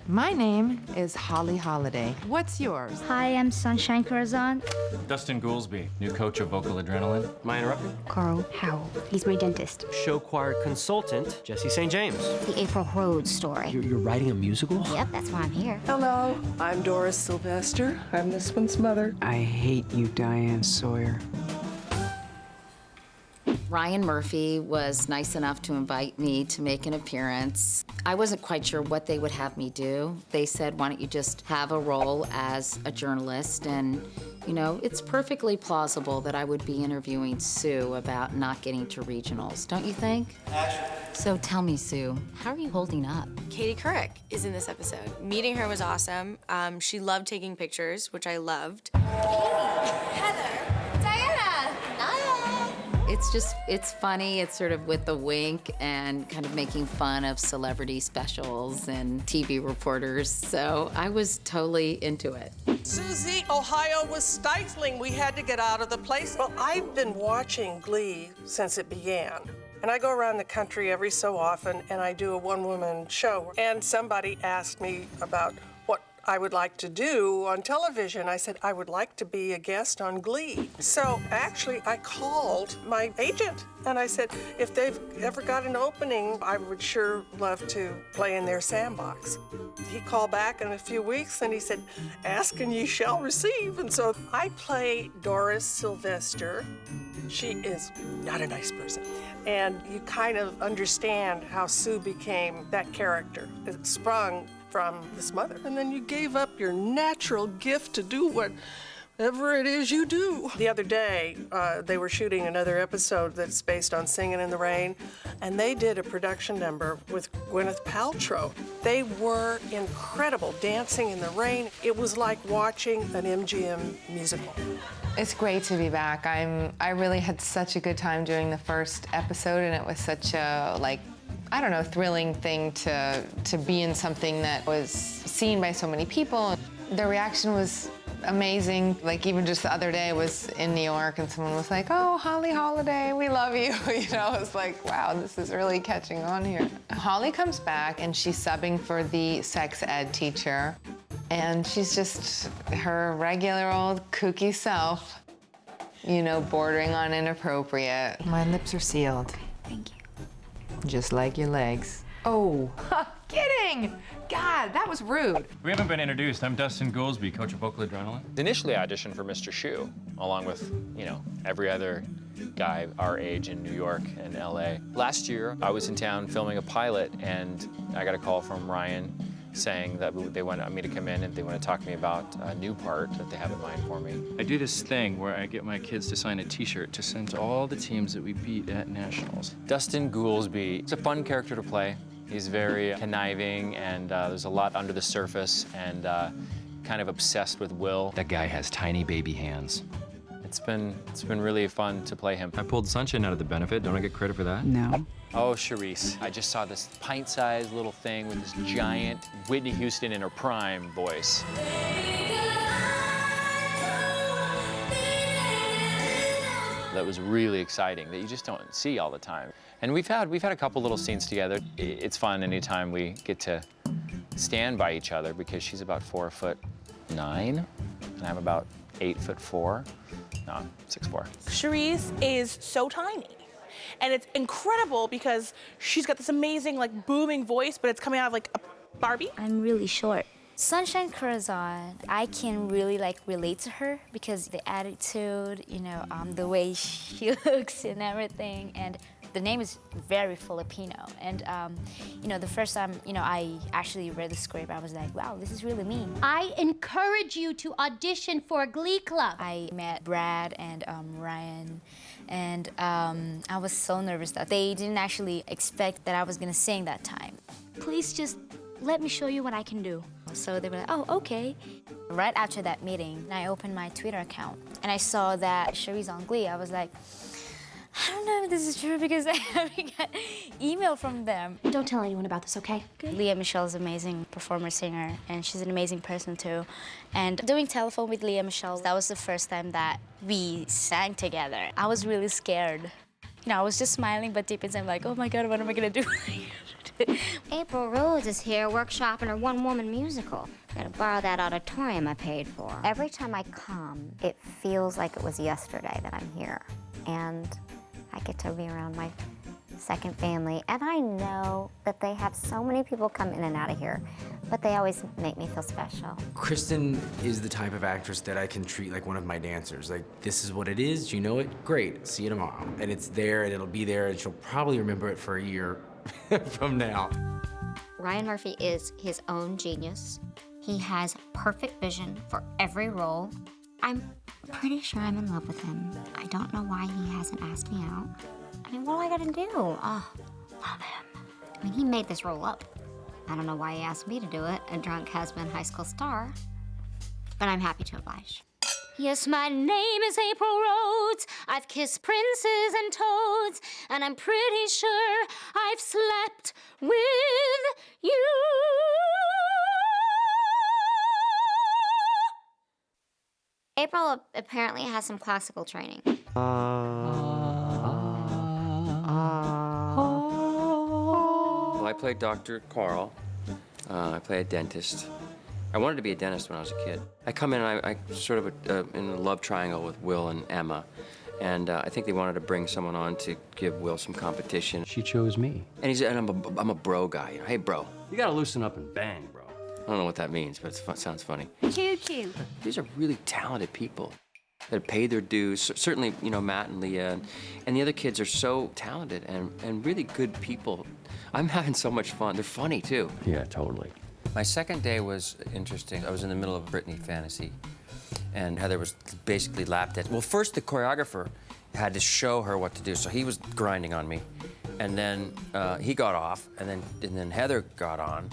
My name is Holly Holliday. What's yours? Hi, I'm Sunshine Corazon. Dustin Goolsby, new coach of Vocal Adrenaline. Am I interrupting? Carl Howell. He's my dentist. Show choir consultant, Jessie St. James. The April Rhodes story. You're writing a musical? Yep, that's why I'm here. Hello, I'm Doris Sylvester. I'm this one's mother. I hate you, Diane Sawyer. Ryan Murphy was nice enough to invite me to make an appearance. I wasn't quite sure what they would have me do. They said, why don't you just have a role as a journalist? And, you know, it's perfectly plausible that I would be interviewing Sue about not getting to regionals, don't you think? So tell me, Sue, how are you holding up? Katie Couric is in this episode. Meeting her was awesome. She loved taking pictures, which I loved. It's funny. It's sort of with a wink and kind of making fun of celebrity specials and TV reporters. So I was totally into it. Susie, Ohio was stifling. We had to get out of the place. Well, I've been watching Glee since it began. And I go around the country every so often and I do a one-woman show. And somebody asked me about what I would like to do on television. I said, I would like to be a guest on Glee. So actually, I called my agent and I said, if they've ever got an opening, I would sure love to play in their sandbox. He called back in a few weeks and he said, ask and ye shall receive. And so I play Doris Sylvester. She is not a nice person. And you kind of understand how Sue became that character. It sprung from this mother. And then you gave up your natural gift to do whatever it is you do. The other day, they were shooting another episode that's based on Singing in the Rain, and they did a production number with Gwyneth Paltrow. They were incredible, dancing in the rain. It was like watching an MGM musical. It's great to be back. I really had such a good time doing the first episode, and it was such a, like, I don't know, thrilling thing to be in something that was seen by so many people. The reaction was amazing. Like, even just the other day, I was in New York and someone was like, oh, Holly Holliday, we love you. You know, it's like, wow, this is really catching on here. Holly comes back and she's subbing for the sex ed teacher. And she's just her regular old kooky self, you know, bordering on inappropriate. My lips are sealed. Thank you. Just like your legs. Oh, kidding! God, that was rude. We haven't been introduced. I'm Dustin Goolsby, coach of Vocal Adrenaline. Initially, I auditioned for Mr. Shoe, along with, you know, every other guy our age in New York and LA. Last year, I was in town filming a pilot, and I got a call from Ryan saying that they want me to come in and they want to talk to me about a new part that they have in mind for me. I do this thing where I get my kids to sign a t-shirt to send to all the teams that we beat at nationals. Dustin Goolsby, it's a fun character to play. He's very conniving, and there's a lot under the surface, and kind of obsessed with Will. That guy has tiny baby hands. It's been really fun to play him. I pulled Sunshine out of the benefit. Don't I get credit for that? No. Oh, Charisse, I just saw this pint-sized little thing with this giant Whitney Houston in her prime voice. That was really exciting, that you just don't see all the time. And we've had a couple little scenes together. It's fun anytime we get to stand by each other, because she's about 4'9", and I'm about 8'4". No, I'm 6'4". Charisse is so tiny. And it's incredible because she's got this amazing, like, booming voice, but it's coming out of, like, a Barbie. I'm really short. Sunshine Corazon, I can really, like, relate to her because the attitude, you know, the way she looks and everything, and the name is very Filipino. And, you know, the first time, you know, I actually read the script, I was like, wow, this is really me. I encourage you to audition for a Glee Club. I met Brad and Ryan, and I was so nervous that they didn't actually expect that I was gonna sing that time. Please just let me show you what I can do. So they were like, oh, okay. Right after that meeting, I opened my Twitter account, and I saw that Cherie's on Glee. I was like, I don't know if this is true because I haven't got email from them. Don't tell anyone about this, okay? Good. Leah Michelle is an amazing performer, singer, and she's an amazing person too. And doing Telephone with Leah Michelle, that was the first time that we sang together. I was really scared. You know, I was just smiling, but deep inside I'm like, oh my God, what am I gonna do? April Rhodes is here workshopping her one-woman musical. Gotta borrow that auditorium I paid for. Every time I come, it feels like it was yesterday that I'm here. And I get to be around my second family. And I know that they have so many people come in and out of here, but they always make me feel special. Kristin is the type of actress that I can treat like one of my dancers. Like, this is what it is, you know it? Great, see you tomorrow. And it's there, and it'll be there, and she'll probably remember it for a year from now. Ryan Murphy is his own genius. He has perfect vision for every role. I'm pretty sure I'm in love with him. I don't know why he hasn't asked me out. I mean, what do I gotta do? Oh, love him. I mean, he made this role up. I don't know why he asked me to do it, a drunk has-been high school star, but I'm happy to oblige. Yes, my name is April Rhodes. I've kissed princes and toads, and I'm pretty sure I've slept with you. April apparently has some classical training. Well, I played Dr. Carl. I play a dentist. I wanted to be a dentist when I was a kid. I come in and I sort of in a love triangle with Will and Emma. And I think they wanted to bring someone on to give Will some competition. She chose me. And I'm a bro guy. You know? Hey, bro. You gotta loosen up and bang, bro. I don't know what that means, but it sounds funny. Choo-choo. These are really talented people that have paid their dues. Certainly, you know, Matt and Leah and the other kids are so talented and really good people. I'm having so much fun. They're funny, too. Yeah, totally. My second day was interesting. I was in the middle of Britney fantasy, and Heather was basically lap dancing. Well, first the choreographer had to show her what to do, so he was grinding on me. And then he got off, and then Heather got on.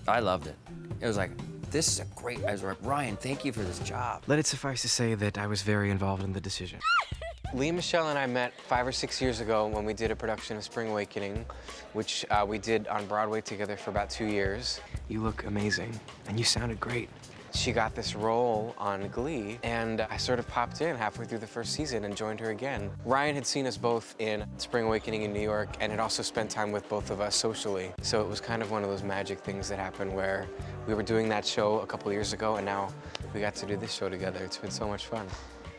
I loved it. It was like, this is a great, I was like, Ryan, thank you for this job. Let it suffice to say that I was very involved in the decision. Lee, Michelle, and I met 5 or 6 years ago when we did a production of Spring Awakening, which we did on Broadway together for about 2 years. You look amazing, and you sounded great. She got this role on Glee, and I sort of popped in halfway through the first season and joined her again. Ryan had seen us both in Spring Awakening in New York and had also spent time with both of us socially. So it was kind of one of those magic things that happened where we were doing that show a couple years ago, and now we got to do this show together. It's been so much fun.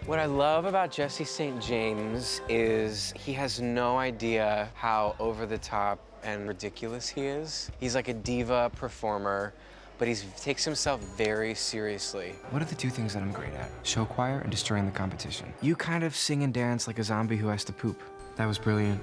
What I love about Jessie St. James is he has no idea how over-the-top and ridiculous he is. He's like a diva performer, but he takes himself very seriously. What are the two things that I'm great at? Show choir and destroying the competition. You kind of sing and dance like a zombie who has to poop. That was brilliant.